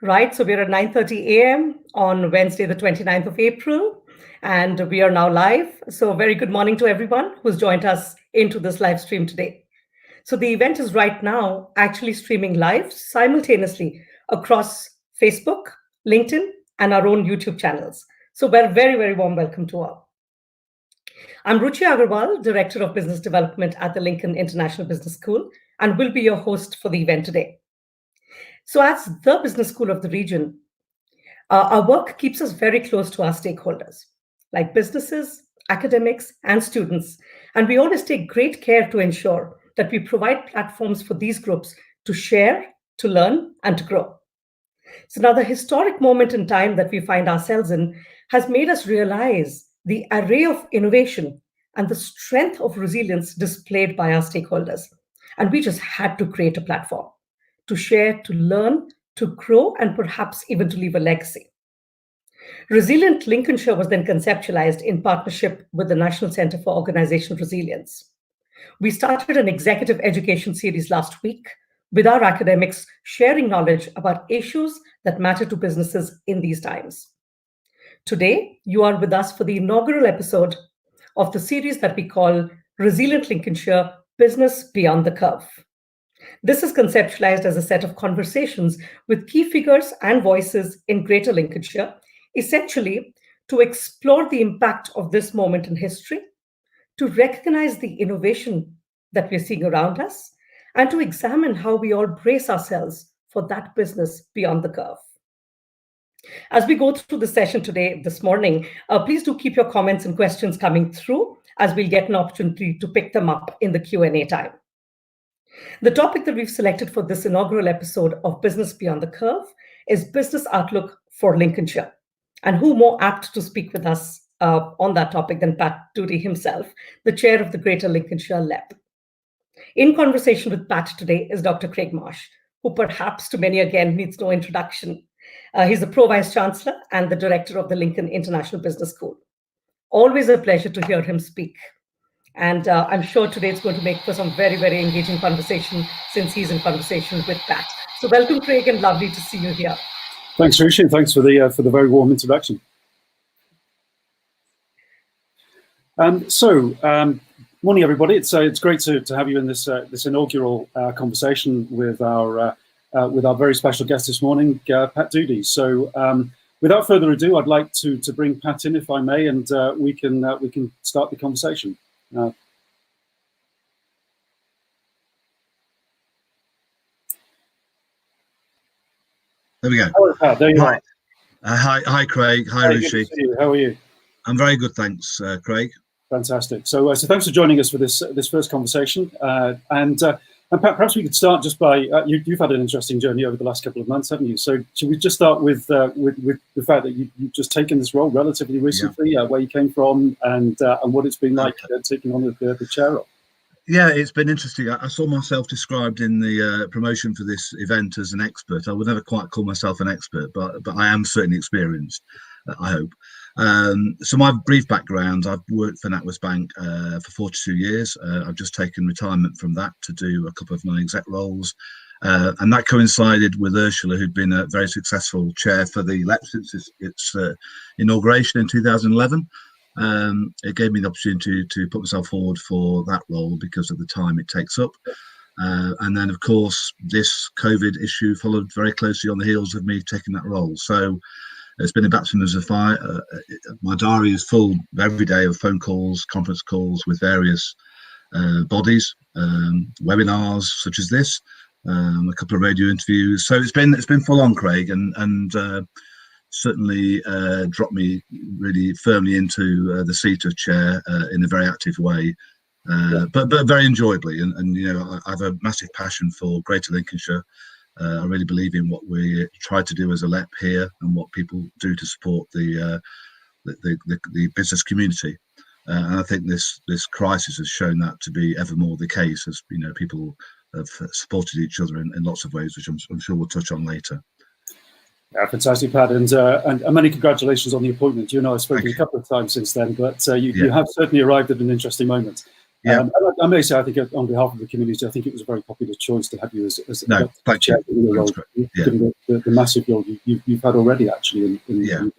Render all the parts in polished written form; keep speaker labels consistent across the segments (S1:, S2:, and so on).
S1: Right, so we're at 9:30 a.m. on Wednesday, the 29th of April, and we are now live. So very good morning to everyone who's joined us into this live stream today. So the event is right now actually streaming live simultaneously across Facebook, LinkedIn, and our own YouTube channels. So we're very, very warm welcome to all. I'm Ruchi Agarwal, Director of Business Development at the Lincoln International Business School, and will be your host for the event today. So as the business school of the region, our work keeps us very close to our stakeholders, like businesses, academics, and students. And we always take great care to ensure that we provide platforms for these groups to share, to learn, and to grow. So now the historic moment in time that we find ourselves in has made us realize the array of innovation and the strength of resilience displayed by our stakeholders. And we just had to create a platform to share, to learn, to grow, and perhaps even to leave a legacy. Resilient Lincolnshire was then conceptualized in partnership with the National Centre for Organizational Resilience. We started an executive education series last week with our academics sharing knowledge about issues that matter to businesses in these times. Today, you are with us for the inaugural episode of the series that we call Resilient Lincolnshire: Business Beyond the Curve. This is conceptualized as a set of conversations with key figures and voices in Greater Lincolnshire, essentially to explore the impact of this moment in history, to recognize the innovation that we're seeing around us, and to examine how we all brace ourselves for that business beyond the curve. As we go through the session today, this morning, please do keep your comments and questions coming through, as we'll get an opportunity to pick them up in the Q&A time. The topic that we've selected for this inaugural episode of Business Beyond the Curve is Business Outlook for Lincolnshire. And who more apt to speak with us on that topic than Pat Doody himself, the chair of the Greater Lincolnshire LEP. In conversation with Pat today is Dr. Craig Marsh, who perhaps to many again needs no introduction. He's the Pro Vice Chancellor and the Director of the Lincoln International Business School. Always a pleasure to hear him speak. And I'm sure today it's going to make for some very, very engaging conversation since he's in conversation with Pat. So welcome, Craig, and lovely to see you here.
S2: Thanks, Rishi, and thanks for the very warm introduction. Morning, everybody. It's great to have you in this inaugural conversation with our very special guest this morning, Pat Doody. So, without further ado, I'd like to bring Pat in, if I may, and we can start the conversation. There
S3: we go.
S2: Hello, Pat. There you are.
S3: Hi, Craig. Hi, Rishi.
S2: How are you?
S3: I'm very good, thanks, Craig.
S2: Fantastic. So thanks for joining us for this first conversation. And Pat, perhaps we could start just by you've had an interesting journey over the last couple of months, haven't you? So should we just start with the fact that you've just taken this role relatively recently, where you came from, and what it's been like taking on the chair role?
S3: Yeah, it's been interesting. I saw myself described in the promotion for this event as an expert. I would never quite call myself an expert, but I am certainly experienced, I hope. So my brief background, I've worked for NatWest Bank for 42 years. I've just taken retirement from that to do a couple of non-exec roles. And that coincided with Ursula, who'd been a very successful chair for the LEP since its inauguration in 2011. It gave me the opportunity to put myself forward for that role because of the time it takes up. And then, of course, this COVID issue followed very closely on the heels of me taking that role. So it's been a baptism of fire. My diary is full every day of phone calls, conference calls with various bodies, webinars such as this, a couple of radio interviews. So it's been full on, Craig, and certainly dropped me really firmly into the seat of chair in a very active way, but very enjoyably. And you know, I have a massive passion for Greater Lincolnshire. I really believe in what we try to do as a LEP here and what people do to support the business community. And I think this crisis has shown that to be ever more the case, as you know, people have supported each other in lots of ways, which I'm sure we'll touch on later.
S2: Yeah, fantastic, Pat, and many congratulations on the appointment. You and I have spoken a couple of times since then, but you have certainly arrived at an interesting moment.
S3: Yeah.
S2: And I may say, I think on behalf of the community, I think it was a very popular choice to have you as
S3: thank
S2: chair,
S3: you.
S2: role, given the massive role you've had already actually in the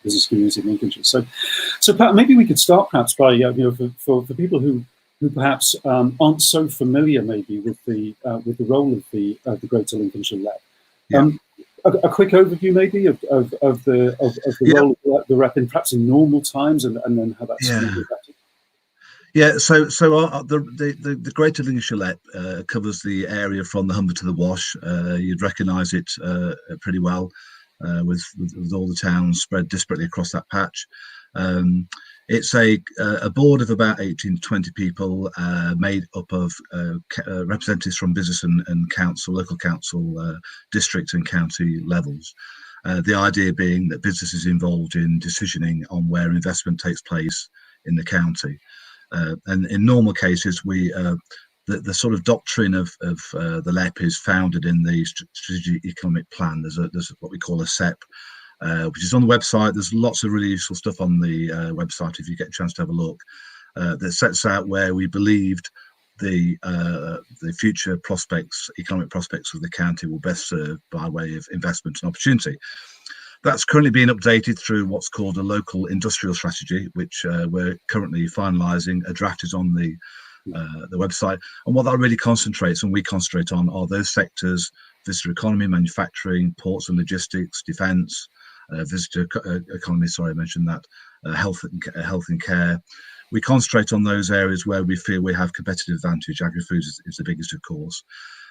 S2: business community in Lincolnshire. So Pat, maybe we could start perhaps by for people who perhaps aren't so familiar maybe with the role of the Greater Lincolnshire Lep. A quick overview maybe of the role of the rep in perhaps in normal times and then how that's impacted.
S3: Yeah, so the Greater Lincolnshire Lep covers the area from the Humber to the Wash. You'd recognise it pretty well with all the towns spread disparately across that patch. It's a board of about 18 to 20 people made up of representatives from business and council, local council, district and county levels. The idea being that business is involved in decisioning on where investment takes place in the county. And in normal cases, the sort of doctrine of the LEP is founded in the Strategic Economic Plan. There's what we call a SEP, which is on the website. There's lots of really useful stuff on the website if you get a chance to have a look. That sets out where we believed the future prospects, economic prospects of the county will best served by way of investment and opportunity. That's currently being updated through what's called a local industrial strategy, which we're currently finalising. A draft is on the website, and what that really concentrates, and we concentrate on, are those sectors: visitor economy, manufacturing, ports and logistics, defence, visitor economy. Sorry, I mentioned that. Health and care. We concentrate on those areas where we feel we have competitive advantage. Agri-food is the biggest, of course,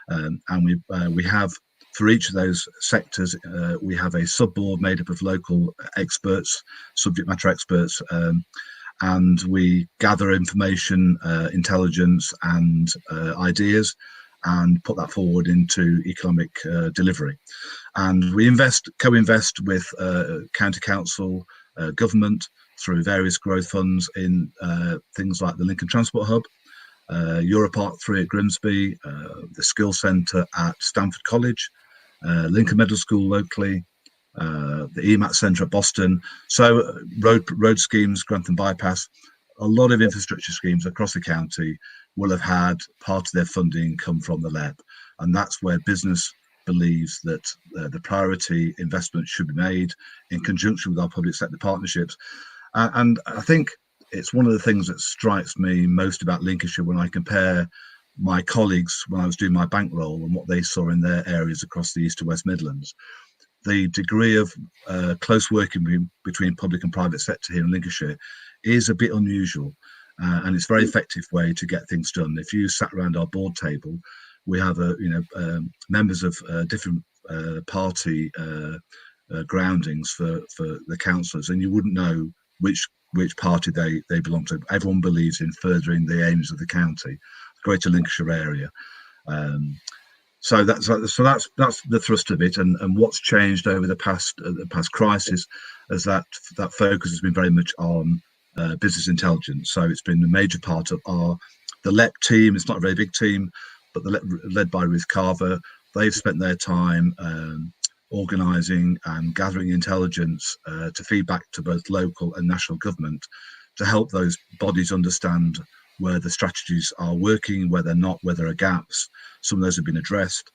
S3: and we have. For each of those sectors, we have a sub-board made up of local experts, subject matter experts, and we gather information, intelligence and ideas and put that forward into economic delivery. And we co-invest with county council, government through various growth funds in things like the Lincoln Transport Hub, Europark 3 at Grimsby, the Skills Centre at Stanford College, Lincoln Middle School locally, the EMAT Centre at Boston. So road schemes, Grantham Bypass, a lot of infrastructure schemes across the county will have had part of their funding come from the LEP. And that's where business believes that the priority investment should be made in conjunction with our public sector partnerships. And I think it's one of the things that strikes me most about Lincolnshire when I compare my colleagues when I was doing my bank role and what they saw in their areas across the East and West Midlands. The degree of close working between public and private sector here in Lincolnshire is a bit unusual, and it's a very effective way to get things done. If you sat around our board table, we have members of different party groundings for the councillors, and you wouldn't know which party they belong to. Everyone believes in furthering the aims of the county, Greater Lincolnshire area. So that's the thrust of it, and what's changed over the past crisis is that focus has been very much on business intelligence. So it's been a major part of the LEP team. It's not a very big team, but led by Ruth Carver. They've spent their time organising and gathering intelligence to feed back to both local and national government to help those bodies understand where the strategies are working, where they're not, where there are gaps. Some of those have been addressed,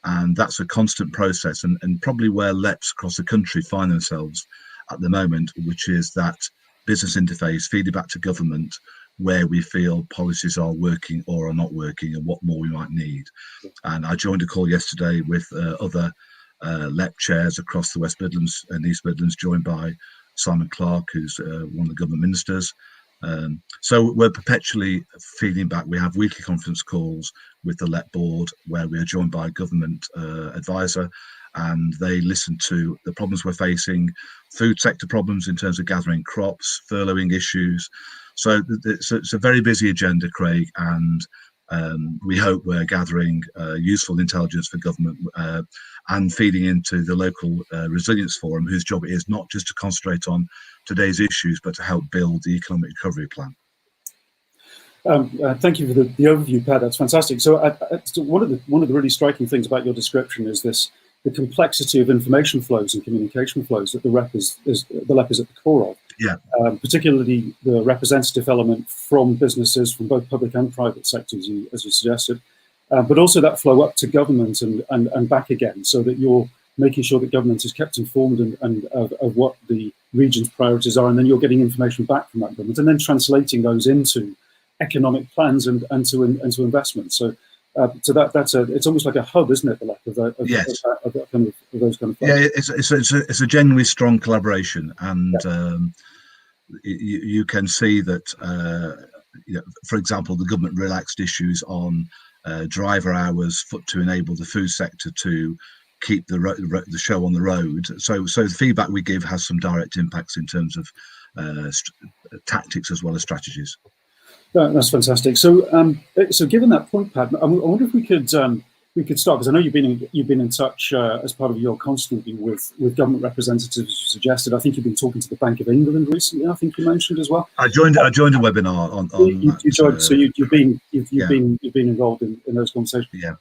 S3: and that's a constant process, and probably where LEPs across the country find themselves at the moment, which is that business interface feeding back to government where we feel policies are working or are not working and what more we might need. And I joined a call yesterday with other LEP chairs across the West Midlands and East Midlands, joined by Simon Clark, who's one of the government ministers. So we're perpetually feeding back. We have weekly conference calls with the LEP board where we are joined by a government advisor, and they listen to the problems we're facing, food sector problems in terms of gathering crops, furloughing issues. So it's a very busy agenda, Craig, and we hope we're gathering useful intelligence for government and feeding into the local resilience forum, whose job it is not just to concentrate on today's issues, but to help build the economic recovery plan.
S2: Thank you for the overview, Pat. That's fantastic. So one of the really striking things about your description is the complexity of information flows and communication flows that the LEP is at the core of. particularly the representative element from businesses, from both public and private sectors, as you suggested, but also that flow up to government and back again, so that you're making sure that government is kept informed and of what the region's priorities are, and then you're getting information back from that government, and then translating those into economic plans and to investment. So it's almost like a hub, isn't it? The lack of those kind of plans.
S3: Yeah, it's a genuinely strong collaboration, and you can see that. For example, the government relaxed issues on driver hours to enable the food sector to keep the show on the road. So the feedback we give has some direct impacts in terms of tactics as well as strategies.
S2: That's fantastic. So given that point, Pat, I wonder if we could start, because I know you've been in touch as part of your constantly with government representatives, as you suggested. I think you've been talking to the Bank of England recently. I think you mentioned as well.
S3: I joined a webinar on.
S2: You joined, so you've been involved in those conversations.
S3: Yeah.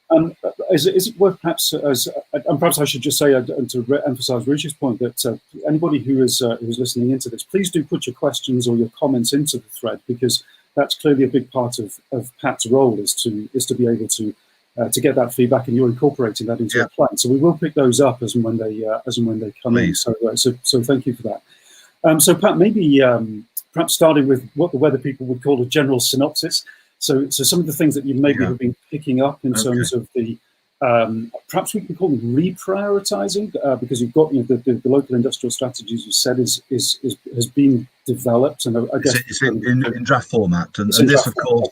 S2: Is it worth perhaps and perhaps I should just say, and to emphasise Richard's point, that anybody who is listening into this, please do put your questions or your comments into the thread, because that's clearly a big part of Pat's role is to be able to get that feedback, and you're incorporating that into your plan. So we will pick those up as and when they come in. So thank you for that. So Pat, maybe perhaps starting with what the weather people would call a general synopsis. So some of the things that you maybe have been picking up in terms of the perhaps we can call them reprioritizing, because you've got the local industrial strategies you said has been developed, and I guess
S3: it's in draft format, and this, of course.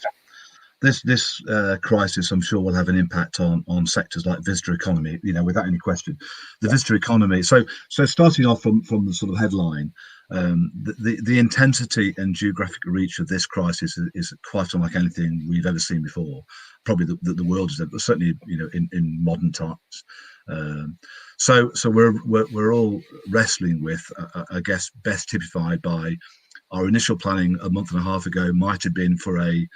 S3: This crisis, I'm sure, will have an impact on sectors like visitor economy, without any question. The visitor economy. So starting off from the sort of headline, the intensity and geographic reach of this crisis is quite unlike anything we've ever seen before. Probably the world is, but certainly in modern times. So we're all wrestling with, I guess, best typified by our initial planning a month and a half ago might have been for a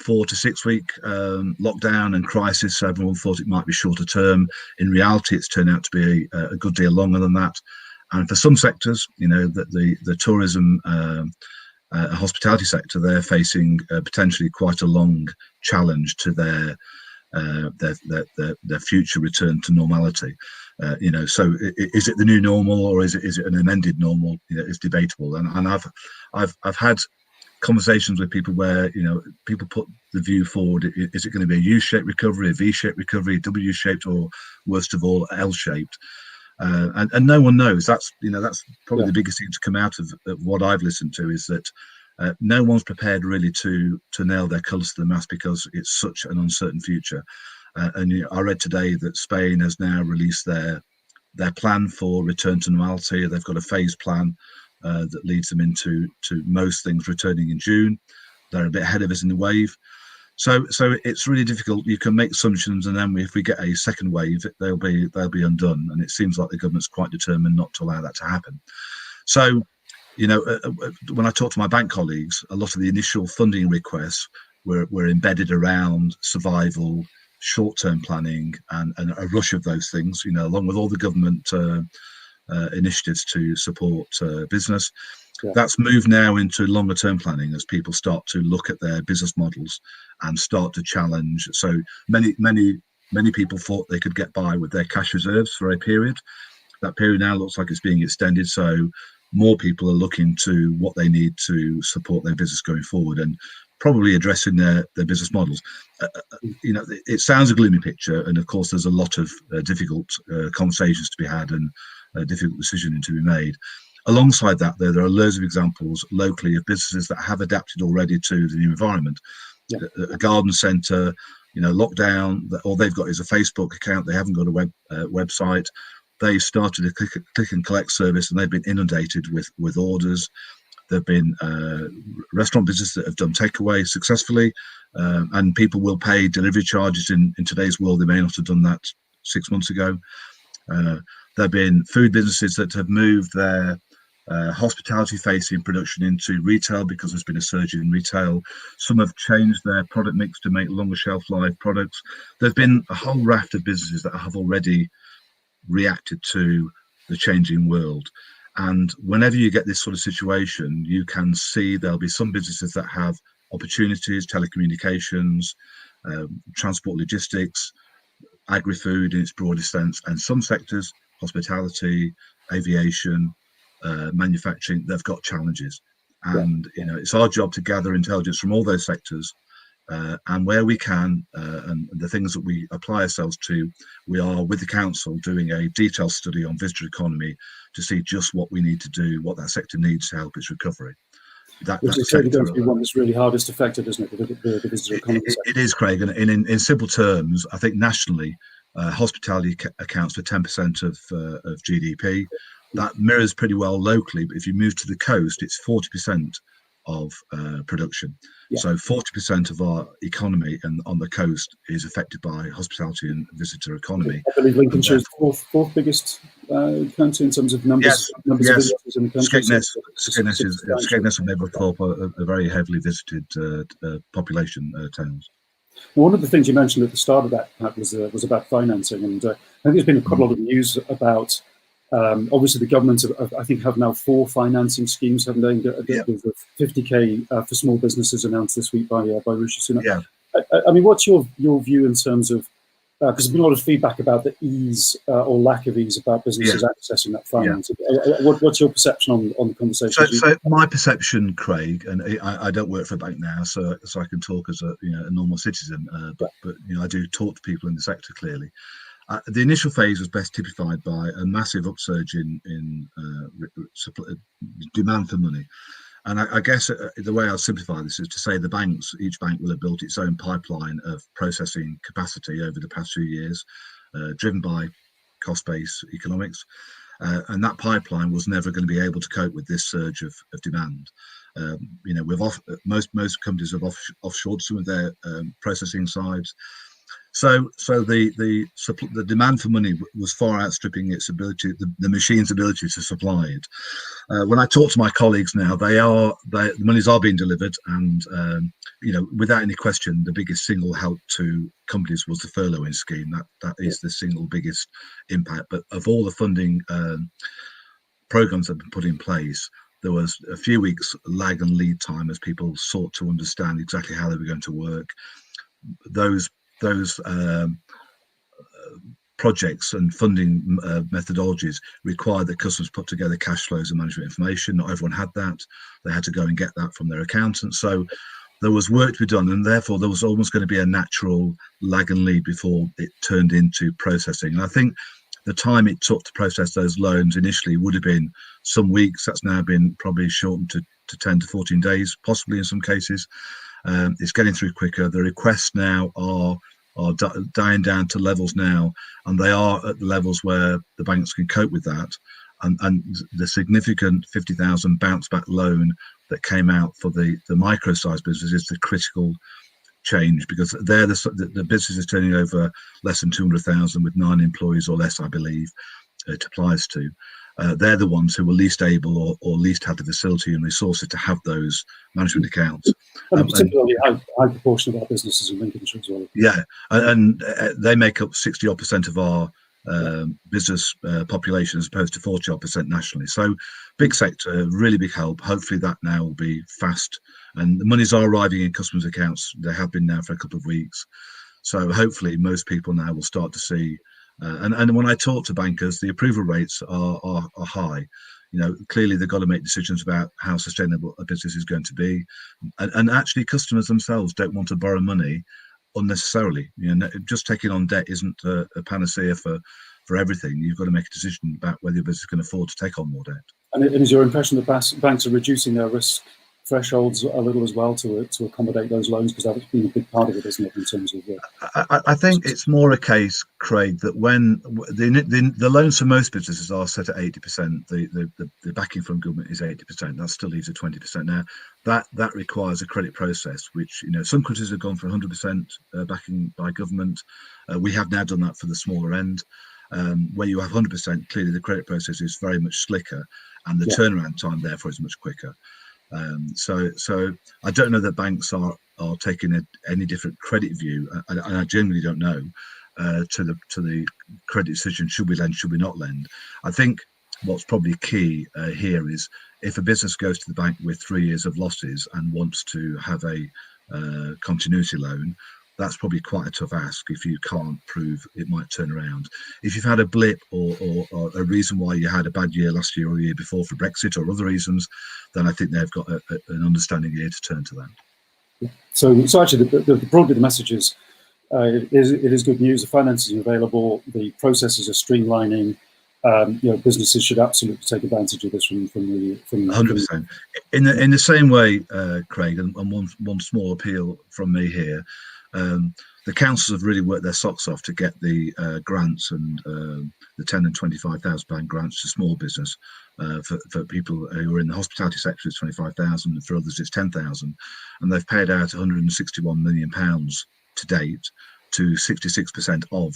S3: 4 to 6 week lockdown and crisis. So everyone thought it might be shorter term. In reality, it's turned out to be a good deal longer than that. And for some sectors, the tourism, hospitality sector, they're facing potentially quite a long challenge to their future return to normality. So is it the new normal, or is it an amended normal? It's debatable. And I've had conversations with people where people put the view forward: is it going to be a U-shaped recovery, a V-shaped recovery, W-shaped, or worst of all, L-shaped? And no one knows. That's probably the biggest thing to come out of what I've listened to, is that no one's prepared really to nail their colours to the mast, because it's such an uncertain future. And I read today that Spain has now released their plan for return to normality. They've got a phased plan that leads them into most things returning in June. They're a bit ahead of us in the wave. So it's really difficult. You can make assumptions, and then if we get a second wave, they'll be undone. And it seems like the government's quite determined not to allow that to happen. So, when I talk to my bank colleagues, a lot of the initial funding requests were embedded around survival, short-term planning, and a rush of those things, along with all the government initiatives to support business. That's moved now into longer term planning as people start to look at their business models and start to challenge. So many people thought they could get by with their cash reserves for a period. That period now looks like it's being extended. So more people are looking to what they need to support their business going forward, and probably addressing their business models. It sounds a gloomy picture, and of course there's a lot of difficult conversations to be had and difficult decisions to be made. Alongside that, there are loads of examples locally of businesses that have adapted already to the new environment. A garden centre, lockdown, all they've got is a Facebook account. They haven't got a website. They started a click and collect service, and they've been inundated with orders. There have been restaurant businesses that have done takeaway successfully, and people will pay delivery charges in today's world. They may not have done that 6 months ago. There have been food businesses that have moved their hospitality-facing production into retail because there's been a surge in retail. Some have changed their product mix to make longer shelf life products. There's been a whole raft of businesses that have already reacted to the changing world. And whenever you get this sort of situation, you can see there'll be some businesses that have opportunities, telecommunications, transport logistics, agri-food in its broadest sense, and some sectors, hospitality, aviation, manufacturing, they've got challenges. And it's our job to gather intelligence from all those sectors, and where we can, and the things that we apply ourselves to, we are with the council doing a detailed study on visitor economy to see just what we need to do, what that sector needs to help its recovery.
S2: Which is certainly going to be one that's really hardest affected, isn't it? The visitor economy.
S3: It is, Craig, and in simple terms, I think nationally, hospitality accounts for 10% of GDP. That mirrors pretty well locally, but if you move to the coast, it's 40% of production.
S2: Yeah.
S3: So 40% of our economy and on the coast is affected by hospitality and visitor economy.
S2: I believe Lincolnshire is the fourth biggest county in terms of numbers. Numbers of visitors in the country.
S3: Skegness and Mablethorpe are very heavily visited population towns.
S2: One of the things you mentioned at the start of that, Pat, was about financing, and I think there's been quite a lot of news about. Obviously, the government, I think, have now 4 financing schemes, haven't they? There's a 50k for small businesses announced this week by Rishi Sunak.
S3: Yeah.
S2: I mean, what's your view in terms of, because there's been a lot of feedback about the ease or lack of ease about businesses accessing that financing. What's your perception on the conversation?
S3: So my perception, Craig, and I don't work for a bank now, so I can talk as a normal citizen, but I do talk to people in the sector clearly. The initial phase was best typified by a massive upsurge in demand for money. And I guess the way I'll simplify this is to say each bank will have built its own pipeline of processing capacity over the past few years, driven by cost-based economics. And that pipeline was never going to be able to cope with this surge of demand. Most companies have offshored some of their processing sides. So the demand for money was far outstripping its ability, the machine's ability to supply it. When I talk to my colleagues now, the monies are being delivered, and without any question, the biggest single help to companies was the furloughing scheme. That is the single biggest impact. But of all the funding programs that have been put in place, there was a few weeks lag and lead time as people sought to understand exactly how they were going to work. Those projects and funding methodologies required that customers put together cash flows and management information. Not everyone had that. They had to go and get that from their accountant. So there was work to be done, and therefore there was almost going to be a natural lag and lead before it turned into processing. And I think the time it took to process those loans initially would have been some weeks. That's now been probably shortened to 10 to 14 days, possibly in some cases. It's getting through quicker. The requests now are dying down to levels now, and they are at the levels where the banks can cope with that. And the significant 50,000 bounce back loan that came out for the micro-sized business is the critical change, because they're the business is turning over less than 200,000 with 9 employees or less, I believe, it applies to. They're the ones who were least able or least had the facility and resources to have those management accounts.
S2: And particularly high proportion of our businesses in Lincolnshire as well.
S3: Yeah, and they make up 60-odd% of our business population, as opposed to 40-odd% nationally. So big sector, really big help. Hopefully that now will be fast, and the monies are arriving in customers' accounts. They have been now for a couple of weeks. So hopefully most people now will start to see. And when I talk to bankers, the approval rates are high. Clearly they've got to make decisions about how sustainable a business is going to be, and actually customers themselves don't want to borrow money unnecessarily. Just taking on debt isn't a panacea for everything. You've got to make a decision about whether your business can afford to take on more debt.
S2: And is your impression that banks are reducing their risk thresholds a little as well to accommodate those loans, because that's been a big part of it, isn't it, in terms of
S3: I think it's more a case, Craig, that when the loans for most businesses are set at 80%, the backing from government is 80%. That still leaves a 20%. Now that requires a credit process, which some countries have gone for 100% backing by government. We have now done that for the smaller end. Where you have 100%, clearly the credit process is very much slicker, and the turnaround time therefore is much quicker. So I don't know that banks are taking any different credit view, and I genuinely don't know to the credit decision: should we lend, should we not lend? I think what's probably key here is if a business goes to the bank with 3 years of losses and wants to have a continuity loan, that's probably quite a tough ask if you can't prove it might turn around. If you've had a blip or a reason why you had a bad year last year or the year before for Brexit or other reasons, then I think they've got an understanding here to turn to that.
S2: So actually, broadly the message is, it is good news. The finances are available. The processes are streamlining. Businesses should absolutely take advantage of this from
S3: 100%. In the same way, Craig, and one small appeal from me here. The councils have really worked their socks off to get the grants and the £10,000 and £25,000 grants to small business. For people who are in the hospitality sector, it's 25,000, and for others it's 10,000, and they've paid out 161 million pounds to date to 66% of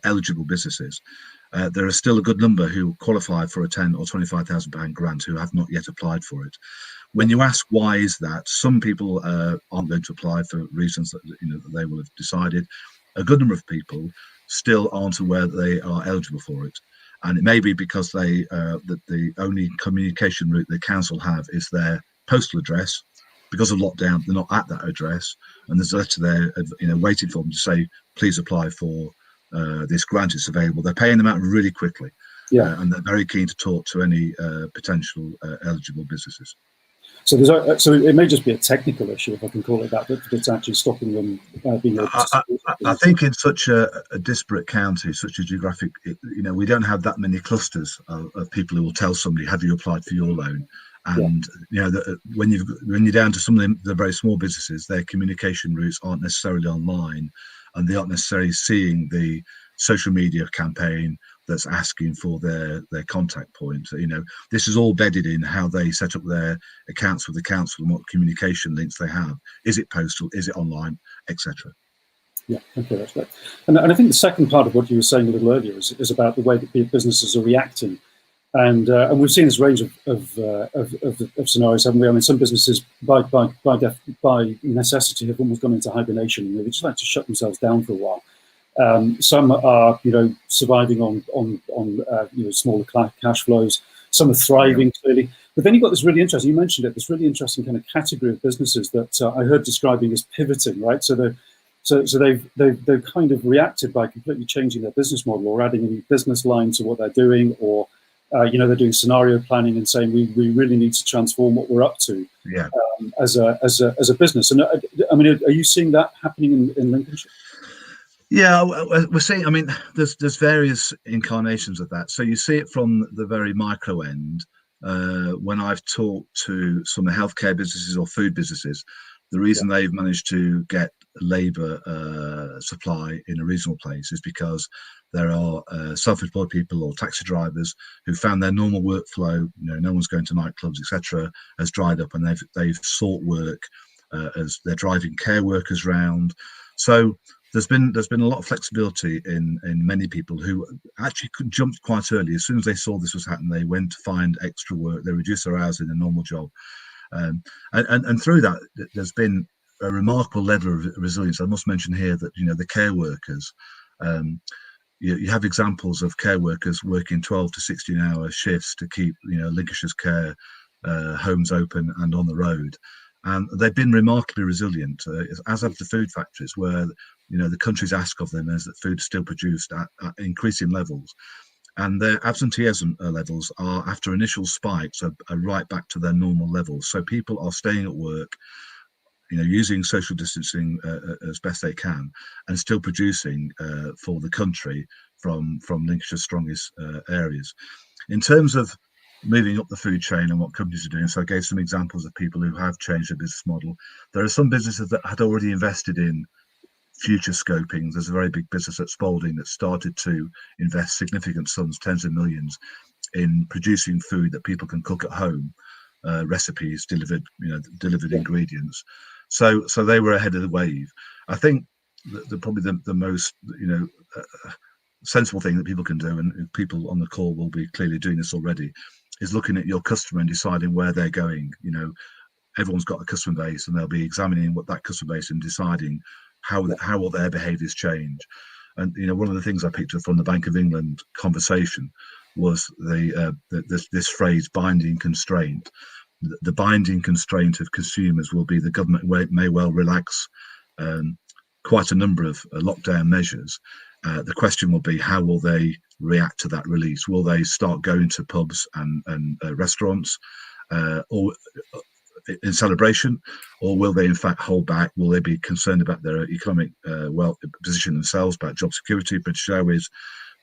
S3: eligible businesses. There are still a good number who qualify for a £10,000 or £25,000 grant who have not yet applied for it. When you ask why is that, some people aren't going to apply for reasons that that they will have decided. A good number of people still aren't aware that they are eligible for it, and it may be because that the only communication route the council have is their postal address. Because of lockdown, they're not at that address, and there's a letter there, waiting for them to say, please apply for this grant. It's available. They're paying them out really quickly, and they're very keen to talk to any potential eligible businesses.
S2: So it may just be a technical issue, if I can call it that, that's actually stopping them being able to.
S3: I think in such a disparate county, such a geographic, we don't have that many clusters of people who will tell somebody, have you applied for your loan? And when you're down to some of the very small businesses, their communication routes aren't necessarily online, and they aren't necessarily seeing the social media campaign that's asking for their contact point. This is all bedded in how they set up their accounts with the council and what communication links they have. Is it postal? Is it online, etc.?
S2: Yeah, okay, that's right. And I think the second part of what you were saying a little earlier is about the way that businesses are reacting. And we've seen this range of scenarios, haven't we? I mean, some businesses by necessity have almost gone into hibernation. They just like to shut themselves down for a while. Some are, surviving on smaller cash flows. Some are thriving clearly. But then you've got this really interesting. You mentioned it. This really interesting kind of category of businesses that I heard describing as pivoting, right? So they've kind of reacted by completely changing their business model or adding a new business line to what they're doing, or they're doing scenario planning and saying we really need to transform what we're up to as a business. And I mean, are you seeing that happening in Lincolnshire?
S3: Yeah, we're seeing. I mean, there's various incarnations of that. So you see it from the very micro end. When I've talked to some of the healthcare businesses or food businesses, the reason they've managed to get labour supply in a reasonable place is because there are self-employed people or taxi drivers who found their normal workflow. No one's going to nightclubs, etc., has dried up, and they've sought work as they're driving care workers round. So there's been a lot of flexibility in many people who actually jumped quite early. As soon as they saw this was happening, they went to find extra work. They reduced their hours in a normal job, and through that, there's been a remarkable level of resilience. I must mention here that the care workers. You have examples of care workers working 12 to 16-hour shifts to keep Lincolnshire's care homes open and on the road, and they've been remarkably resilient, as have the food factories, where the country's ask of them is that food is still produced at increasing levels, and their absenteeism levels are, after initial spikes, are right back to their normal levels. So people are staying at work, using social distancing as best they can, and still producing for the country from Lincolnshire's strongest areas. In terms of moving up the food chain and what companies are doing, so I gave some examples of people who have changed their business model. There are some businesses that had already invested in future scoping. There's a very big business at Spalding that started to invest significant sums, tens of millions, in producing food that people can cook at home, recipes, delivered ingredients. So they were ahead of the wave. I think probably the most sensible thing that people can do, and people on the call will be clearly doing this already, is looking at your customer and deciding where they're going. Everyone's got a customer base, and they'll be examining what that customer base and deciding how will their behaviours change. And one of the things I picked up from the Bank of England conversation was this phrase binding constraint. The binding constraint of consumers will be the government may well relax quite a number of lockdown measures. The question will be, how will they react to that release? Will they start going to pubs and restaurants or in celebration, or will they in fact hold back? Will they be concerned about their economic position themselves, about job security? British Airways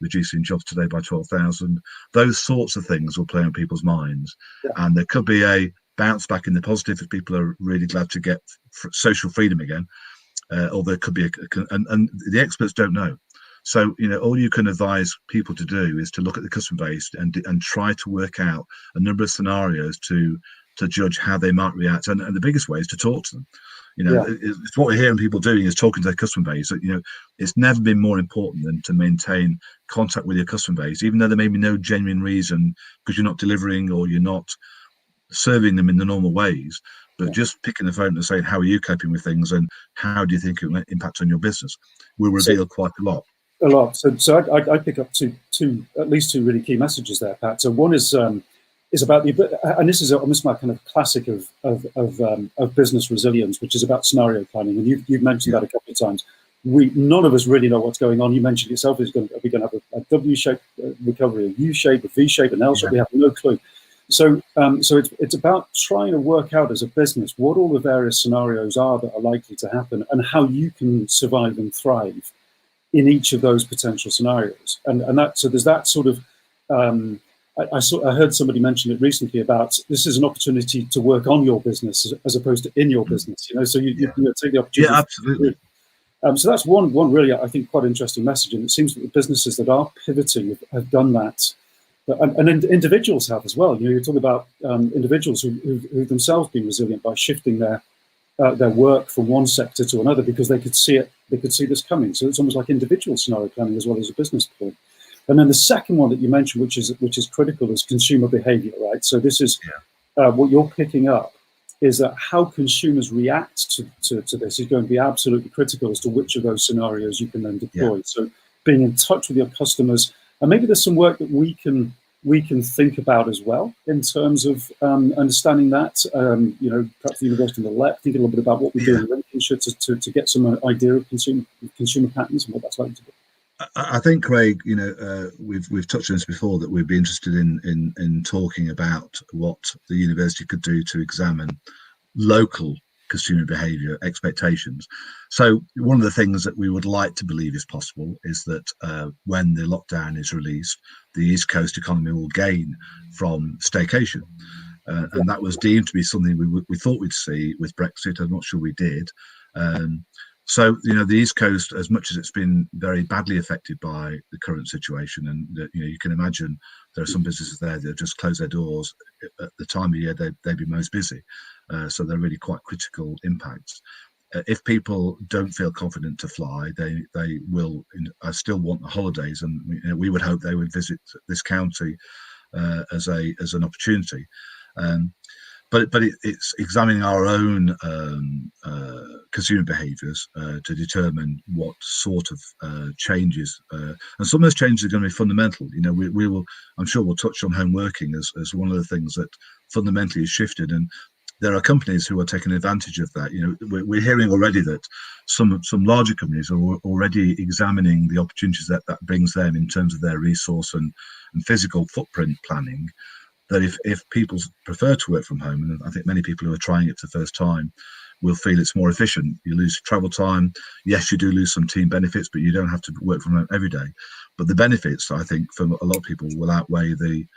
S3: reducing jobs today by 12,000. Those sorts of things will play on people's minds, and there could be a bounce back in the positive if people are really glad to get social freedom again, or there could be and the experts don't know. So, all you can advise people to do is to look at the customer base and try to work out a number of scenarios to judge how they might react. And the biggest way is to talk to them. It's what we're hearing people doing is talking to their customer base. It's never been more important than to maintain contact with your customer base, even though there may be no genuine reason because you're not delivering or you're not serving them in the normal ways. But just picking the phone and saying, how are you coping with things and how do you think it will impact on your business will reveal quite a lot.
S2: A lot. So I pick up at least two really key messages there, Pat. So one is about and this is almost my kind of classic of business resilience, which is about scenario planning. And you've mentioned that a couple of times. None of us really know what's going on. You mentioned yourself, are we going to have a W-shaped recovery, a U-shape, a V-shape, an L-shape? We have no clue. So it's about trying to work out as a business what all the various scenarios are that are likely to happen and how you can survive and thrive in each of those potential scenarios. And that, so there's that sort of, I heard somebody mention it recently about this is an opportunity to work on your business as opposed to in your business, so you take the opportunity.
S3: Yeah, absolutely.
S2: So that's one really, I think, quite interesting message. And it seems that the businesses that are pivoting have done that. And individuals have as well. You're talking about individuals who've themselves been resilient by shifting their work from one sector to another because they could see it. They could see this coming. So it's almost like individual scenario planning as well as a business plan. And then the second one that you mentioned, which is critical, is consumer behavior, right? So this is what you're picking up is that how consumers react to this is going to be absolutely critical as to which of those scenarios you can then deploy. So being in touch with your customers, and maybe there's some work that we can think about as well in terms of understanding that. Perhaps the University of the Left, thinking a little bit about what we do in Lincolnshire to get some idea of consumer patterns and what that's likely to be.
S3: I think, Craig, we've touched on this before, that we'd be interested in talking about what the university could do to examine local consumer behaviour expectations. So one of the things that we would like to believe is possible is that when the lockdown is released, the East Coast economy will gain from staycation. And that was deemed to be something we thought we'd see with Brexit. I'm not sure we did. So, the East Coast, as much as it's been very badly affected by the current situation, and you can imagine there are some businesses there that have just closed their doors at the time of year they'd be most busy. So they're really quite critical impacts. If people don't feel confident to fly, they will still want the holidays, and we would hope they would visit this county as an opportunity. But it's examining our own consumer behaviours to determine what sort of changes, and some of those changes are going to be fundamental. We will, I'm sure we'll touch on home working as one of the things that fundamentally has shifted, and there are companies who are taking advantage of that. We're hearing already that some larger companies are already examining the opportunities that brings them in terms of their resource and physical footprint planning. That if people prefer to work from home, and I think many people who are trying it for the first time will feel it's more efficient. You lose travel time. Yes, you do lose some team benefits, but you don't have to work from home every day. But the benefits, I think, for a lot of people will outweigh the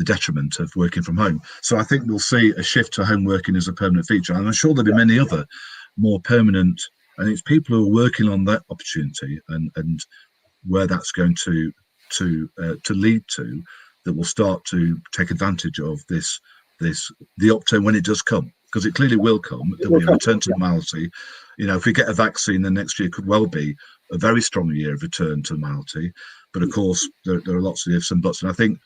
S3: detriment of working from home. So I think we'll see a shift to home working as a permanent feature. And I'm sure there'll be many other more permanent, and it's people who are working on that opportunity and where that's going to lead to, that will start to take advantage of the upturn when it does come, because it clearly will come. There'll be a return to normality. If we get a vaccine, then next year could well be a very strong year of return to normality. But of course, there are lots of ifs and buts. And I think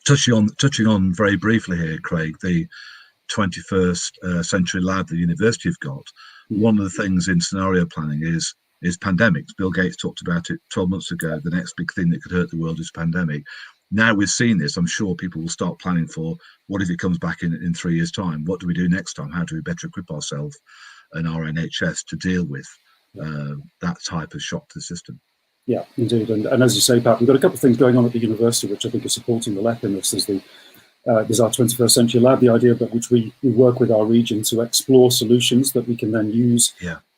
S3: touching on very briefly here, Craig, the 21st century lab the university have got. One of the things in scenario planning is is pandemics. Bill Gates talked about it 12 months ago. The next big thing that could hurt the world is pandemic. Now we've seen this, I'm sure people will start planning for what if it comes back in 3 years' time? What do we do next time? How do we better equip ourselves and our NHS to deal with that type of shock to the system?
S2: Yeah, indeed. And as you say, Pat, we've got a couple of things going on at the university which I think are supporting the LEP in this. There's our 21st Century Lab, the idea about which we work with our region to explore solutions that we can then use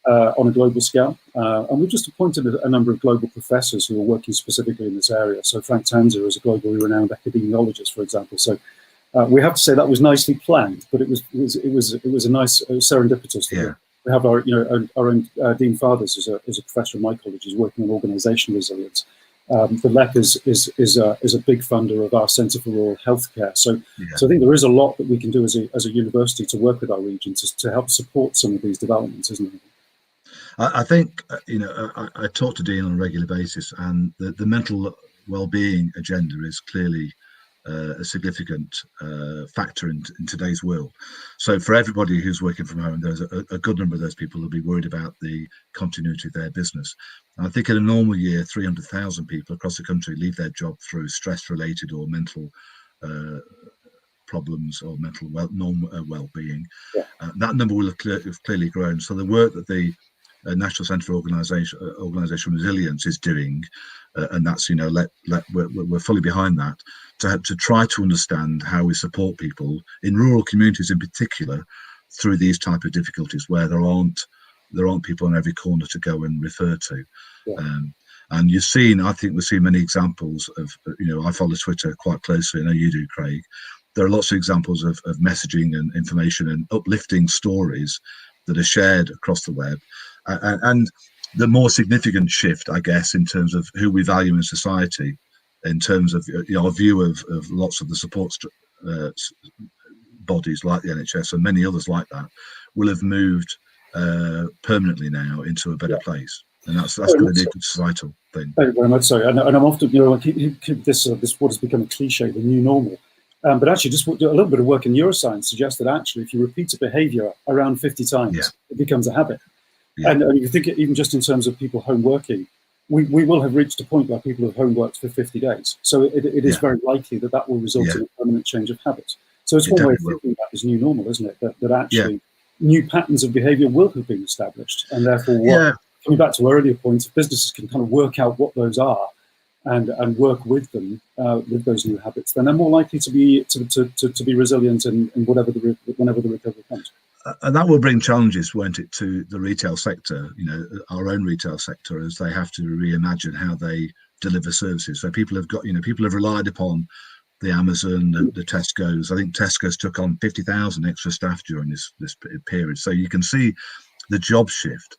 S2: on a global scale. And we've just appointed a number of global professors who are working specifically in this area. So Frank Tanzer is a globally renowned epidemiologist, for example. So we have to say that was nicely planned, but it was a nice serendipitous.
S3: Yeah.
S2: We have our own Dean Fathers is a professor in my college who's working on organisational resilience. The LEP is a big funder of our Centre for Rural Healthcare. So I think there is a lot that we can do as a university to work with our region to help support some of these developments, isn't there?
S3: I think, I talk to Dean on a regular basis, and the mental well-being agenda is clearly a significant factor in today's world. So for everybody who's working from home, there's a good number of those people who'll be worried about the continuity of their business. And I think in a normal year, 300,000 people across the country leave their job through stress-related or mental problems or mental well-being. That number will have clearly grown. So the work that the National Centre for Organisational Resilience is doing, and that's we're fully behind that, to try to understand how we support people in rural communities in particular through these type of difficulties where there aren't people on every corner to go and refer to. And I think we've seen many examples of, I follow Twitter quite closely, I know you do, Craig. There are lots of examples of messaging and information and uplifting stories that are shared across the web. And the more significant shift, I guess, in terms of who we value in society, in terms of our view of lots of the support bodies like the NHS and many others like that, will have moved permanently now into a better place. And that's going to be a good societal thing.
S2: Thank you very much. Sorry, and I'm often, this what has become a cliche, the new normal. But actually, just a little bit of work in neuroscience suggests that actually, if you repeat a behaviour around 50 times, it becomes a habit. And you think even just in terms of people home working, we will have reached a point where people have home worked for 50 days. So it is very likely that will result in a permanent change of habit. So it's one way of thinking about this new normal, isn't it? That actually new patterns of behaviour will have been established, and therefore, coming back to our earlier point, if businesses can kind of work out what those are and work with them with those new habits, then they're more likely to be resilient in whenever the recovery comes.
S3: And that will bring challenges, won't it, to the retail sector, our own retail sector, as they have to reimagine how they deliver services. So people have relied upon the Amazon, the Tesco's. I think Tesco's took on 50,000 extra staff during this period. So you can see the job shift,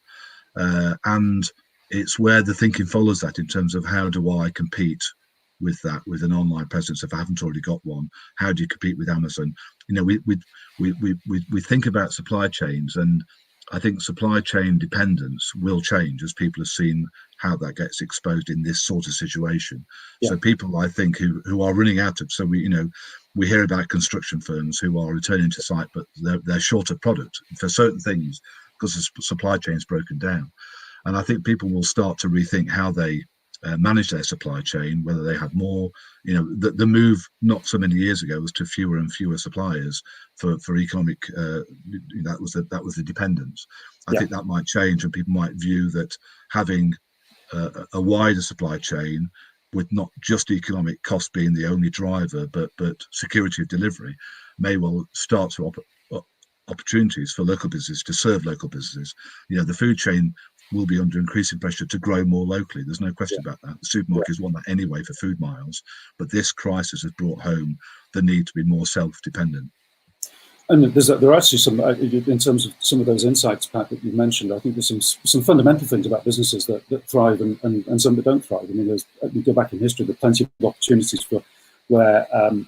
S3: and it's where the thinking follows that in terms of how do I compete with that, with an online presence if I haven't already got one. How do you compete with Amazon? We think about supply chains, and I think supply chain dependence will change as people have seen how that gets exposed in this sort of situation. So people, I think, who are running out of, so we hear about construction firms who are returning to site, but they're short of product for certain things because the supply chain's broken down. And I think people will start to rethink how they manage their supply chain, whether they have more. The move not so many years ago was to fewer and fewer suppliers for economic. That was the dependence. I think that might change, and people might view that having a wider supply chain with not just economic cost being the only driver, but security of delivery may well start to opportunities for local business to serve local businesses. The food chain will be under increasing pressure to grow more locally. There's no question about that. The supermarkets want that anyway for food miles, but this crisis has brought home the need to be more self-dependent.
S2: And there are actually some, in terms of some of those insights, Pat, that you mentioned, I think there's some fundamental things about businesses that thrive and some that don't thrive. I mean, you go back in history, there are plenty of opportunities for where an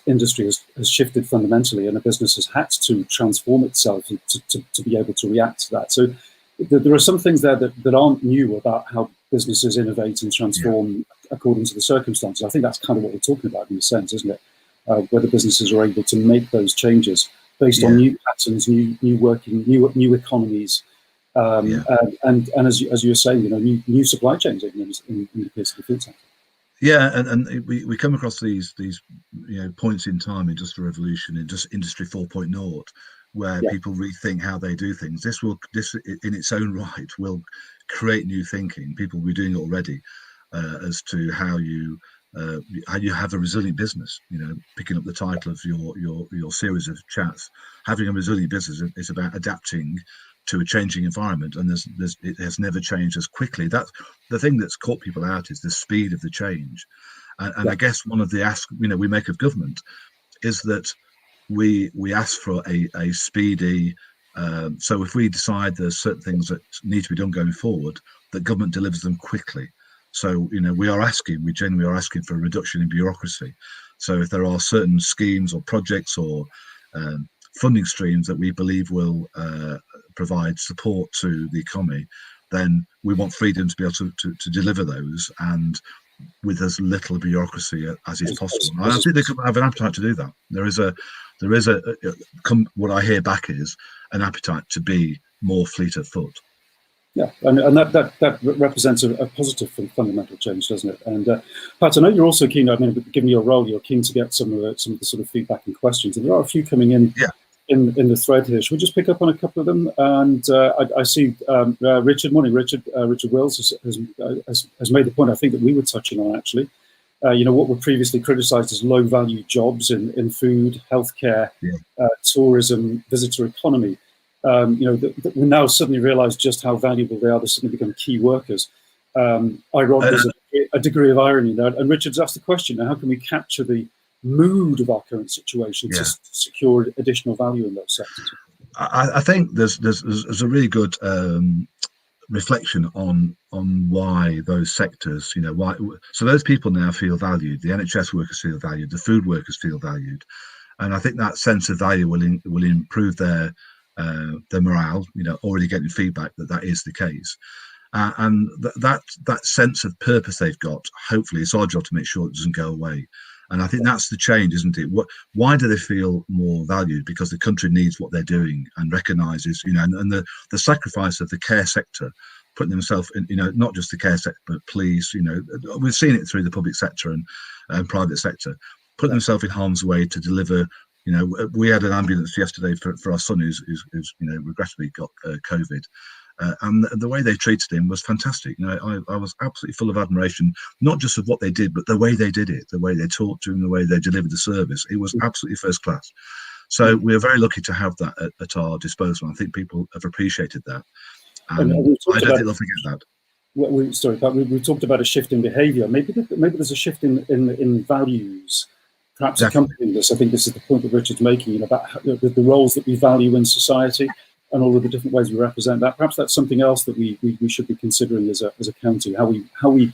S2: industry has shifted fundamentally and a business has had to transform itself to be able to react to that. So there are some things there that aren't new about how businesses innovate and transform according to the circumstances. I think that's kind of what we're talking about in a sense, isn't it? Whether businesses are able to make those changes based on new patterns, new working, new economies, And as you were saying, new supply chains in the case of the food sector.
S3: Yeah, and we come across these points in time, industrial revolution, industry 4.0, where people rethink how they do things. This in its own right will create new thinking. People will be doing it already, as to how you have a resilient business. Picking up the title of your series of chats, having a resilient business is about adapting to a changing environment, and it has never changed as quickly. That's the thing that's caught people out, is the speed of the change. And I guess one of the ask we make of government is that we ask for a speedy. So if we decide there's certain things that need to be done going forward, that government delivers them quickly. So we genuinely are asking for a reduction in bureaucracy. So if there are certain schemes or projects or funding streams that we believe will provide support to the economy, then we want freedom to be able to deliver those, and with as little bureaucracy as is possible. And I think they could have an appetite to do that. There is what I hear back is an appetite to be more fleet of foot.
S2: Yeah, and that represents a positive fundamental change, doesn't it? And Pat, I know you're also keen. I mean, given your role, you're keen to get some of the sort of feedback and questions. And there are a few coming in.
S3: Yeah.
S2: In the thread here, should we just pick up on a couple of them? And I see Richard. Morning, Richard. Richard Wills has made the point I think that we were touching on actually. What were previously criticised as low-value jobs in food, healthcare, tourism, visitor economy. That we now suddenly realise just how valuable they are. They suddenly become key workers. Ironically, there's a degree of irony there. And Richard's asked the question: now, how can we capture the mood of our current situation to secure additional value in those sectors?
S3: I think there's a really good reflection on why those sectors, why. So those people now feel valued. The NHS workers feel valued. The food workers feel valued, and I think that sense of value will improve their morale. Already getting feedback that is the case. And that sense of purpose they've got, hopefully, it's our job to make sure it doesn't go away. And I think that's the change, isn't it? Why do they feel more valued? Because the country needs what they're doing and recognises, and the sacrifice of the care sector, putting themselves in, not just the care sector, but police, we've seen it through the public sector and private sector, putting themselves in harm's way to deliver. We had an ambulance yesterday for our son who's regrettably got COVID. And the way they treated him was fantastic. I was absolutely full of admiration, not just of what they did, but the way they did it, the way they talked to him, the way they delivered the service. It was absolutely first class. So we're very lucky to have that at our disposal. I think people have appreciated that. And I don't think they'll forget that.
S2: We talked about a shift in behaviour. Maybe there's a shift in values, perhaps accompanying this. I think this is the point that Richard's making, about the roles that we value in society and all of the different ways we represent that. Perhaps that's something else that we should be considering as a county. How we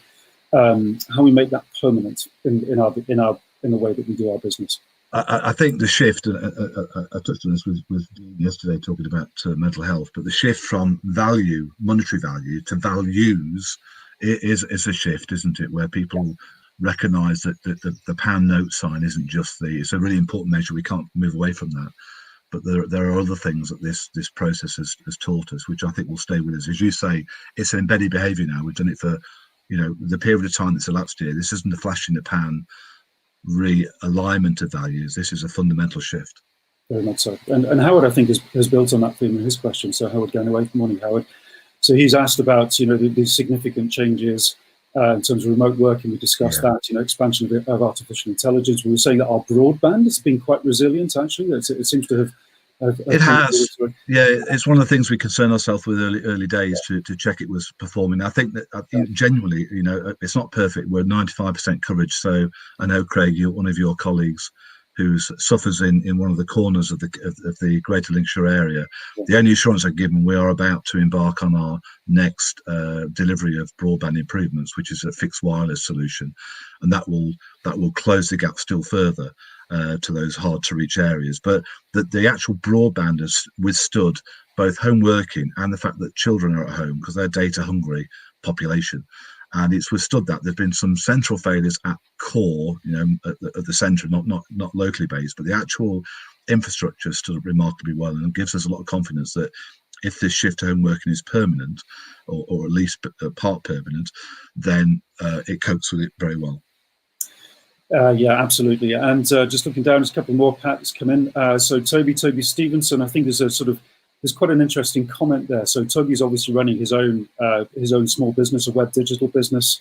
S2: make that permanent in the way that we do our business.
S3: I think the shift. I touched on this with Dean yesterday, talking about mental health. But the shift from monetary value, to values is a shift, isn't it? Where people recognise that the pound note sign isn't just it's a really important measure. We can't move away from that. But there are other things that this process has taught us, which I think will stay with us. As you say, it's an embedded behaviour now. We've done it for, the period of time that's elapsed here. This isn't a flash in the pan realignment of values. This is a fundamental shift.
S2: Very much so. And Howard, I think, has built on that theme in his question. So Howard Ganaway, good morning, Howard. So he's asked about, the significant changes in terms of remote working. We discussed that, expansion of artificial intelligence. We were saying that our broadband has been quite resilient, actually. It seems to have.
S3: It has. Yeah, it's one of the things we concern ourselves with early days to check it was performing. I think that genuinely, it's not perfect. We're 95% coverage. So I know, Craig, one of your colleagues who suffers in one of the corners of the Greater Lincolnshire area. The only assurance I've given, we are about to embark on our next delivery of broadband improvements, which is a fixed wireless solution, and that will close the gap still further to those hard to reach areas. But the actual broadband has withstood both home working and the fact that children are at home, because they're data hungry population. And it's withstood that. There've been some central failures at core, at the centre, not locally based, but the actual infrastructure stood up remarkably well, and it gives us a lot of confidence that if this shift to home working is permanent, or at least part permanent, then it copes with it very well.
S2: Yeah, absolutely. And just looking down, there's a couple more Pats come in. So Toby Stevenson, I think there's quite an interesting comment there. So Toby's obviously running his own small business, a web digital business.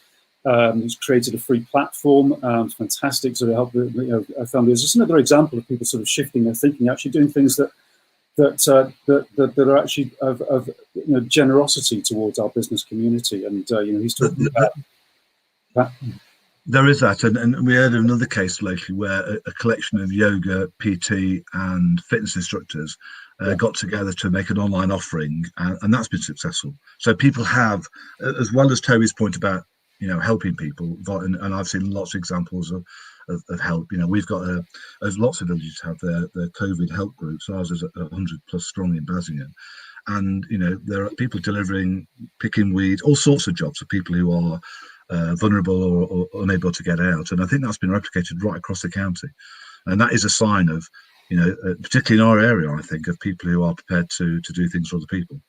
S2: He's created a free platform. It's fantastic. So they help founders. Just another example of people sort of shifting their thinking, actually doing things that are actually of generosity towards our business community. And he's talking about that.
S3: There is that, and we heard of another case lately where a collection of yoga, PT, and fitness instructors got together to make an online offering, and that's been successful. So people have, as well as Toby's point about helping people, and I've seen lots of examples of help. We've got as lots of villages have their COVID help groups. Ours is 100 plus strong in Basingen, and there are people delivering, picking weeds, all sorts of jobs for people who are vulnerable or unable to get out. And I think that's been replicated right across the county, and that is a sign of particularly in our area, I think, of people who are prepared to do things for other people.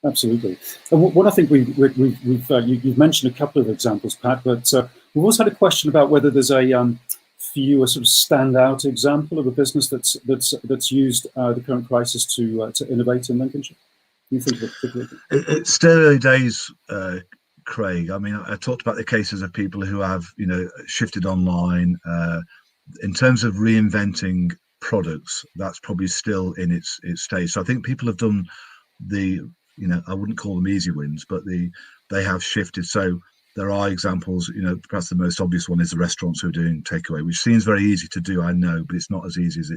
S2: Absolutely. And what I think you've mentioned a couple of examples, Pat, but we've also had a question about whether there's a for you a sort of standout example of a business that's used the current crisis to innovate in Lincolnshire. You think of a particular?
S3: It's still early days, Craig. I mean, I talked about the cases of people who have shifted online. In terms of reinventing products, that's probably still in its stage. So I think people have done I wouldn't call them easy wins, but they have shifted. So there are examples, perhaps the most obvious one is the restaurants who are doing takeaway, which seems very easy to do, I know, but it's not as easy as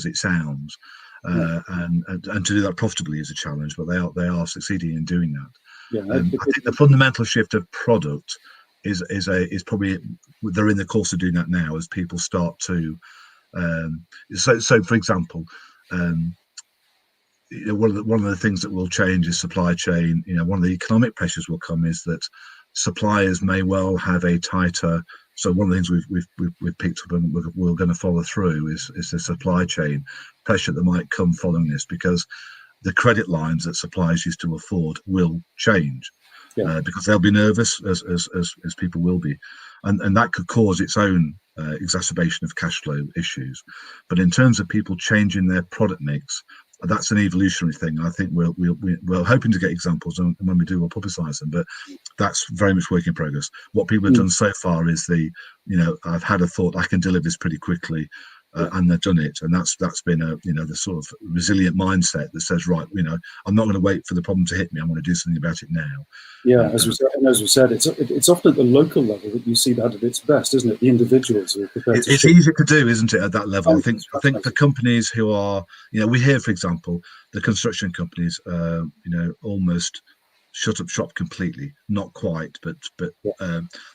S3: it sounds. And to do that profitably is a challenge, but they are succeeding in doing that.
S2: Yeah,
S3: I think the fundamental shift of product is probably, they're in the course of doing that now as people start to. So for example, one of the things that will change is supply chain. One of the economic pressures will come is that suppliers may well have a tighter. So one of the things we've picked up and we're going to follow through is the supply chain pressure that might come following this, because the credit lines that suppliers used to afford will change, because they'll be nervous as people will be, and that could cause its own exacerbation of cash flow issues. But in terms of people changing their product mix, that's an evolutionary thing. I think we're hoping to get examples, and when we do, we'll publicise them. But that's very much work in progress. What people have done so far is I've had a thought, I can deliver this pretty quickly, and they've done it, and that's been the sort of resilient mindset that says, right, I'm not going to wait for the problem to hit me. I'm going to do something about it now.
S2: Yeah, as we said, it's often at the local level that you see that at its best, isn't it? The individuals who are prepared.
S3: It's easy to do, isn't it? At that level, I think for companies who are, we hear, for example, the construction companies, almost shut up shop completely. Not quite, but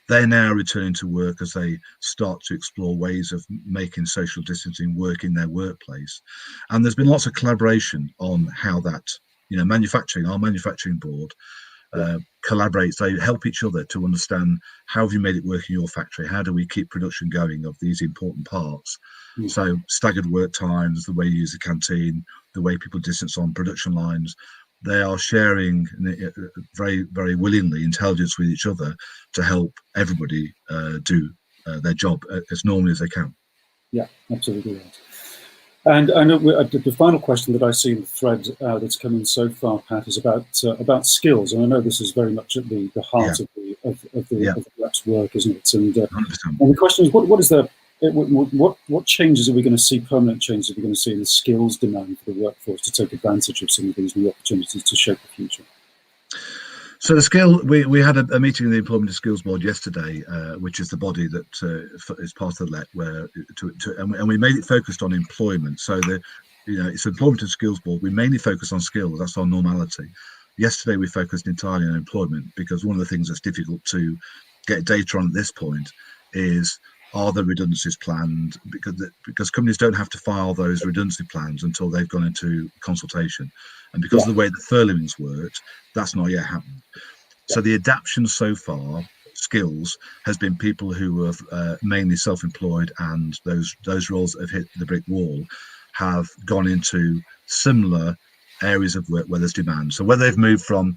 S3: they're now returning to work as they start to explore ways of making social distancing work in their workplace. And there's been lots of collaboration on how that, our manufacturing board collaborates. They help each other to understand, how have you made it work in your factory? How do we keep production going of these important parts? So staggered work times, the way you use the canteen, the way people distance on production lines. They are sharing very, very willingly intelligence with each other to help everybody do their job as normally as they can. Yeah, absolutely right. And I know the final question that I see in the thread that's come in so far, Pat, is about skills. And I know this is very much at the heart of the rep's work, isn't it? And the question is, what changes are we going to see? Permanent changes are we going to see in the skills demand for the workforce to take advantage of some of these new opportunities to shape the future? So the skill, we had a meeting of the Employment and Skills Board yesterday, which is the body that is part of the LET, and we made it focused on employment. So it's Employment and Skills Board. We mainly focus on skills. That's our normality. Yesterday we focused entirely on employment, because one of the things that's difficult to get data on at this point is, are the redundancies planned? Because companies don't have to file those redundancy plans until they've gone into consultation. And because of the way the furloughings worked, that's not yet happened. So the adaptation so far, skills, has been people who have mainly self-employed, and those roles that have hit the brick wall have gone into similar areas of work where there's demand. So whether they've moved from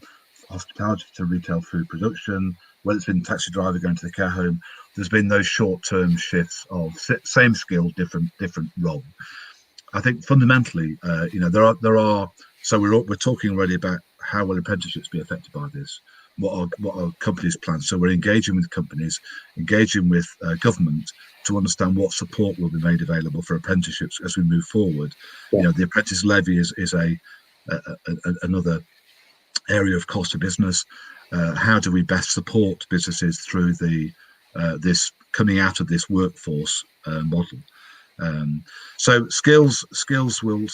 S3: hospitality to retail food production, whether it's been taxi driver going to the care home, there's been those short-term shifts of same skill, different role. I think fundamentally, there are. So we're talking already about how will apprenticeships be affected by this. What are companies' plans? So we're engaging with companies, engaging with government to understand what support will be made available for apprenticeships as we move forward.
S2: Yeah.
S3: The apprentice levy is another area of cost of business. How do we best support businesses through this coming out of this workforce model? So skills will,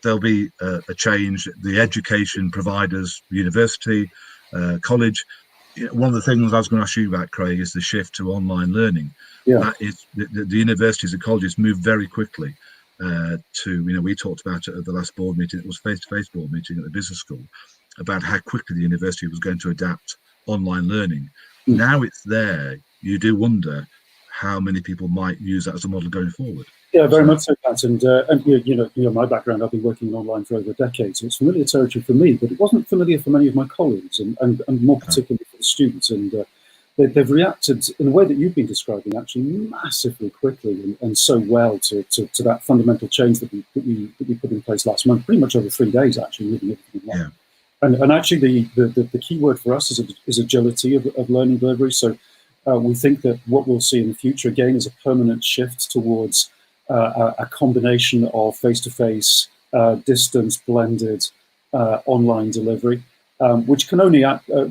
S3: there'll be a change. The education providers, university, college. One of the things I was going to ask you about, Craig, is the shift to online learning.
S2: Yeah.
S3: That is the universities and colleges move very quickly to, we talked about it at the last board meeting. It was face-to-face board meeting at the business school about how quickly the university was going to adapt online learning. Now it's there. You do wonder how many people might use that as a model going forward.
S2: Yeah, very much so, Pat. And my background, I've been working online for over a decade, so it's familiar territory for me, but it wasn't familiar for many of my colleaes, and more particularly for the students. And they've reacted in a way that you've been describing, actually massively quickly and so well to that fundamental change that we put in place last month, pretty much over 3 days, actually, moving everything online.
S3: Yeah.
S2: And actually, the key word for us is agility of learning delivery. So we think that what we'll see in the future, again, is a permanent shift towards a combination of face-to-face, distance, blended online delivery, which can only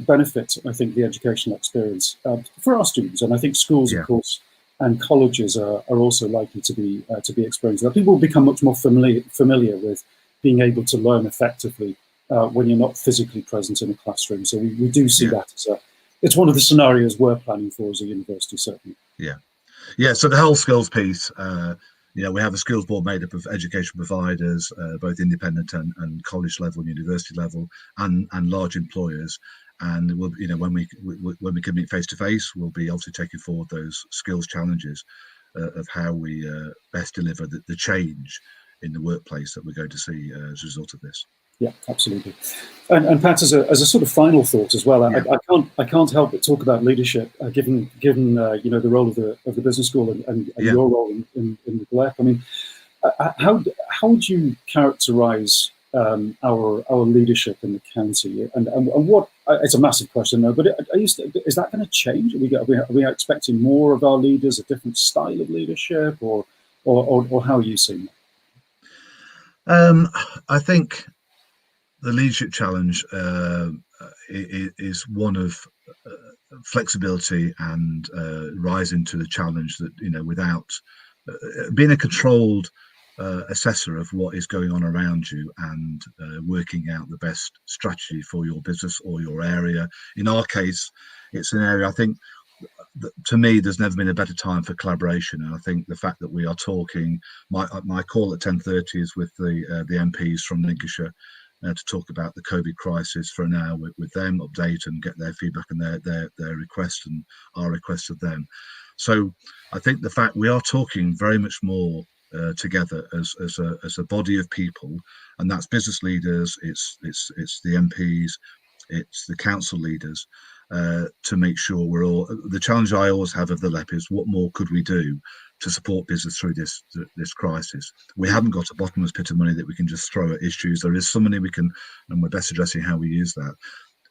S2: benefit, I think, the educational experience for our students. And I think schools, of course, and colleges are also likely to be experiencing that. People will become much more familiar with being able to learn effectively when you're not physically present in a classroom. So we do see that as it's one of the scenarios we're planning for as a university, certainly.
S3: Yeah. So the whole skills piece, we have a skills board made up of education providers, both independent and college level and university level, and large employers. And we'll, when we can meet face to face, we'll be obviously taking forward those skills challenges of how we best deliver the change in the workplace that we're going to see as a result of this.
S2: Yeah, absolutely. And Pat, as a sort of final thought as well, I can't help but talk about leadership, given the role of the business school and your role in the GLEP. I mean, how would you characterise our leadership in the county? And what? It's a massive question, though. But is that going to change? Are we expecting more of our leaders, a different style of leadership, or how are you seeing
S3: it? I think the leadership challenge is one of flexibility and rising to the challenge that, without being a controlled assessor of what is going on around you and working out the best strategy for your business or your area. In our case, it's an area, I think, to me, there's never been a better time for collaboration. And I think the fact that we are talking, my call at 10:30 is with the MPs from Lincolnshire, to talk about the COVID crisis for an hour with them, update and get their feedback and their requests and our requests of them. So I think the fact we are talking very much more together as a body of people, and that's business leaders, it's the MPs, it's the council leaders, to make sure we're all. The challenge I always have of the LEP is what more could we do to support business through this crisis. We haven't got a bottomless pit of money that we can just throw at issues. There is some money we can, and we're best addressing how we use that.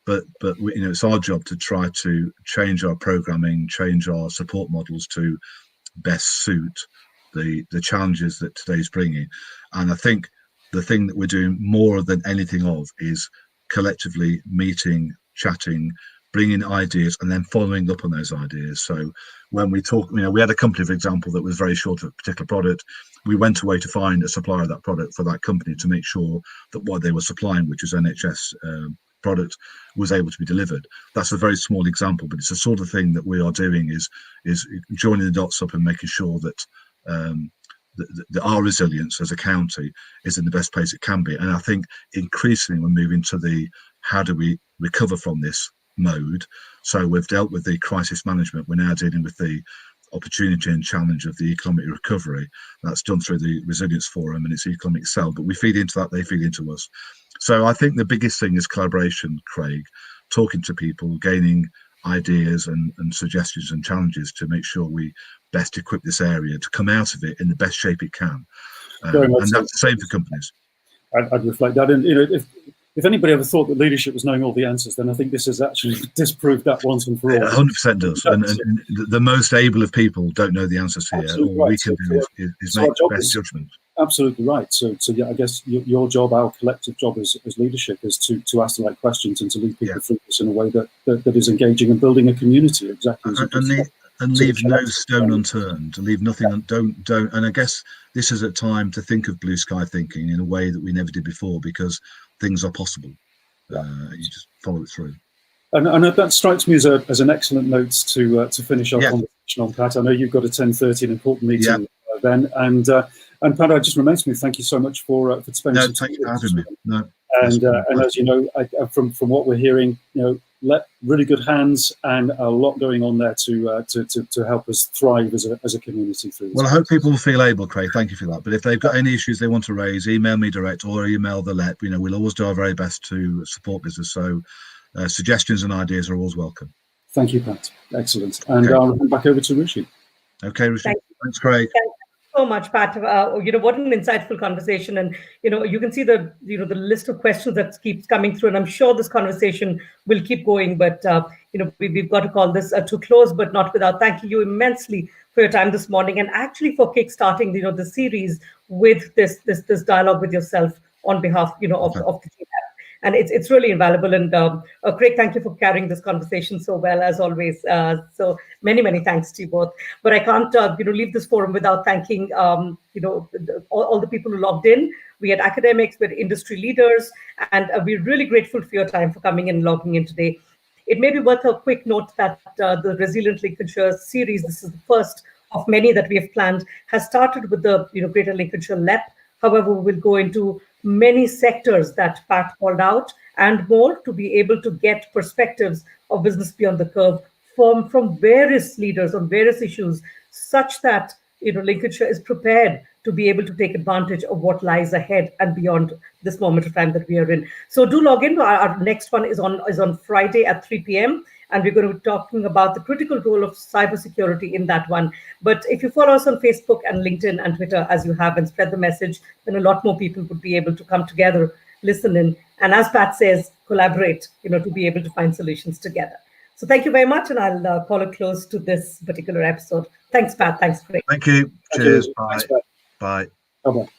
S3: But it's our job to try to change our programming, change our support models to best suit the challenges that today's bringing. And I think the thing that we're doing more than anything of is collectively meeting, chatting, bringing ideas and then following up on those ideas. So when we talk, we had a company, for example, that was very short of a particular product. We went away to find a supplier of that product for that company to make sure that what they were supplying, which is NHS product, was able to be delivered. That's a very small example, but it's the sort of thing that we are doing is joining the dots up and making sure that our resilience as a county is in the best place it can be. And I think increasingly we're moving to the how do we recover from this mode. So we've dealt with the crisis management. We're now dealing with the opportunity and challenge of the economic recovery. That's done through the Resilience Forum and its Economic Cell, but we feed into that, they feed into us. So I think the biggest thing is collaboration, Craig, talking to people, gaining ideas and suggestions and challenges to make sure we best equip this area to come out of it in the best shape it can. And that's the same for companies.
S2: I'd reflect that. And if anybody ever thought that leadership was knowing all the answers, then I think this has actually disproved that once and for all.
S3: 100% does. And the most able of people don't know the answers here.
S2: Absolutely
S3: All
S2: right.
S3: we can do is make the best judgment.
S2: Absolutely right. So yeah, I guess your job, our collective job as leadership, is to ask the right questions and to lead people through this in a way that is engaging and building a community. Exactly.
S3: And leave no stone unturned, leave nothing, don't. And I guess this is a time to think of blue sky thinking in a way that we never did before, because things are possible. You just follow it through.
S2: And that strikes me as an excellent note to finish our conversation on, Pat. I know you've got a 10:30, an important meeting then, and Pat, it just reminds me, thank you so much for spending some time.
S3: Thank you for having me. No,
S2: and as you know, from what we're hearing, really good hands and a lot going on there to help us thrive as a community through this.
S3: Well, I hope people will feel able, Craig. Thank you for that. But if they've got any issues they want to raise, email me direct or email the LEP. We'll always do our very best to support business. So suggestions and ideas are always welcome.
S2: Thank you, Pat. Excellent. And I'll hand back over to Rishi.
S3: Okay, Rishi. Thanks, Craig.
S1: So much, Pat. What an insightful conversation, and you can see the the list of questions that keeps coming through, and I'm sure this conversation will keep going. But we've got to call this to close, but not without thanking you immensely for your time this morning, and actually for kickstarting the series with this dialogue with yourself on behalf of the team. And it's really invaluable. And Craig, thank you for carrying this conversation so well, as always. So many thanks to you both. But I can't leave this forum without thanking all the people who logged in. We had academics, we had industry leaders, and we're really grateful for your time for coming and logging in today. It may be worth a quick note that the Resilient Lincolnshire series, this is the first of many that we have planned, has started with the Greater Lincolnshire LEP. However, we will go into many sectors that Pat called out and more to be able to get perspectives of business beyond the curve from various leaders on various issues, such that Lincolnshire is prepared to be able to take advantage of what lies ahead and beyond this moment of time that we are in. So do log in. Our next one is on Friday at 3 p.m. and we're going to be talking about the critical role of cybersecurity in that one. But if you follow us on Facebook and LinkedIn and Twitter, as you have, and spread the message, then a lot more people would be able to come together, listen in, and as Pat says, collaborate, to be able to find solutions together. So thank you very much, and I'll call a close to this particular episode. Thanks, Pat. Thanks, Craig.
S3: Thank you. Cheers. Bye.
S2: Thanks, Pat.
S3: Bye.
S2: Bye-bye.